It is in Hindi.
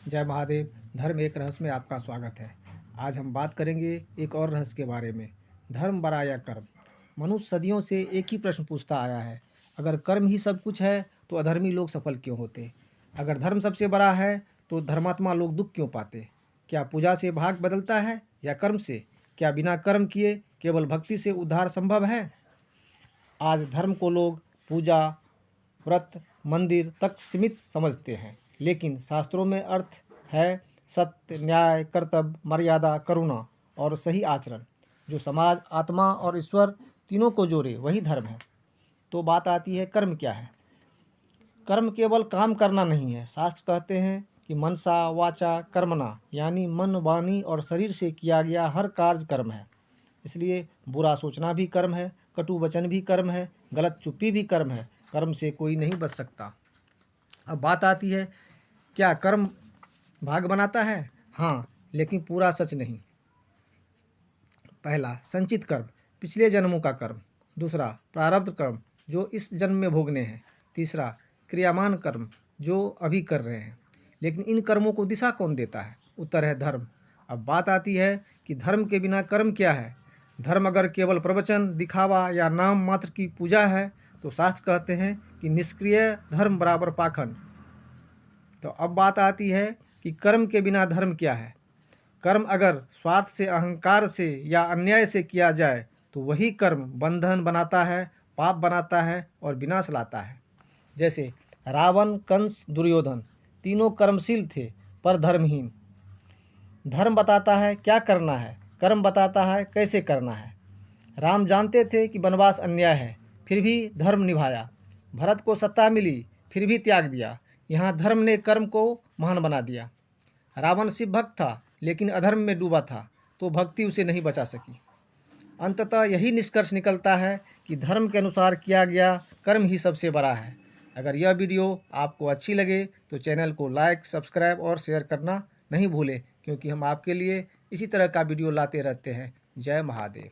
जय महादेव। धर्म एक रहस्य में आपका स्वागत है। आज हम बात करेंगे एक और रहस्य के बारे में, धर्म बड़ा या कर्म। मनुष्य सदियों से एक ही प्रश्न पूछता आया है, अगर कर्म ही सब कुछ है तो अधर्मी लोग सफल क्यों होते? अगर धर्म सबसे बड़ा है तो धर्मात्मा लोग दुख क्यों पाते? क्या पूजा से भाग बदलता है या कर्म से? क्या बिना कर्म किए केवल भक्ति से उद्धार संभव है? आज धर्म को लोग पूजा, व्रत, मंदिर तक सीमित समझते हैं, लेकिन शास्त्रों में अर्थ है सत्य, न्याय, कर्तव्य, मर्यादा, करुणा और सही आचरण। जो समाज, आत्मा और ईश्वर तीनों को जोड़े वही धर्म है। तो बात आती है, कर्म क्या है? कर्म केवल काम करना नहीं है। शास्त्र कहते हैं कि मनसा वाचा कर्मणा, यानी मन, वाणी और शरीर से किया गया हर कार्य कर्म है। इसलिए बुरा सोचना भी कर्म है, कटु वचन भी कर्म है, गलत चुप्पी भी कर्म है। कर्म से कोई नहीं बच सकता। अब बात आती है, क्या कर्म भाग बनाता है? हाँ, लेकिन पूरा सच नहीं। पहला, संचित कर्म, पिछले जन्मों का कर्म। दूसरा, प्रारब्ध कर्म, जो इस जन्म में भोगने हैं। तीसरा, क्रियामान कर्म, जो अभी कर रहे हैं। लेकिन इन कर्मों को दिशा कौन देता है? उत्तर है धर्म। अब बात आती है कि धर्म के बिना कर्म क्या है। धर्म अगर केवल प्रवचन, दिखावा या नाम मात्र की पूजा है तो शास्त्र कहते हैं कि निष्क्रिय धर्म बराबर पाखंड। तो अब बात आती है कि कर्म के बिना धर्म क्या है। कर्म अगर स्वार्थ से, अहंकार से या अन्याय से किया जाए तो वही कर्म बंधन बनाता है, पाप बनाता है और विनाश लाता है। जैसे रावण, कंस, दुर्योधन तीनों कर्मशील थे पर धर्महीन। धर्म बताता है क्या करना है, कर्म बताता है कैसे करना है। राम जानते थे कि वनवास अन्याय है, फिर भी धर्म निभाया। भरत को सत्ता मिली, फिर भी त्याग दिया। यहाँ धर्म ने कर्म को महान बना दिया। रावण शिव भक्त था, लेकिन अधर्म में डूबा था, तो भक्ति उसे नहीं बचा सकी। अंततः यही निष्कर्ष निकलता है कि धर्म के अनुसार किया गया कर्म ही सबसे बड़ा है। अगर यह वीडियो आपको अच्छी लगे तो चैनल को लाइक, सब्सक्राइब और शेयर करना नहीं भूलें, क्योंकि हम आपके लिए इसी तरह का वीडियो लाते रहते हैं। जय महादेव।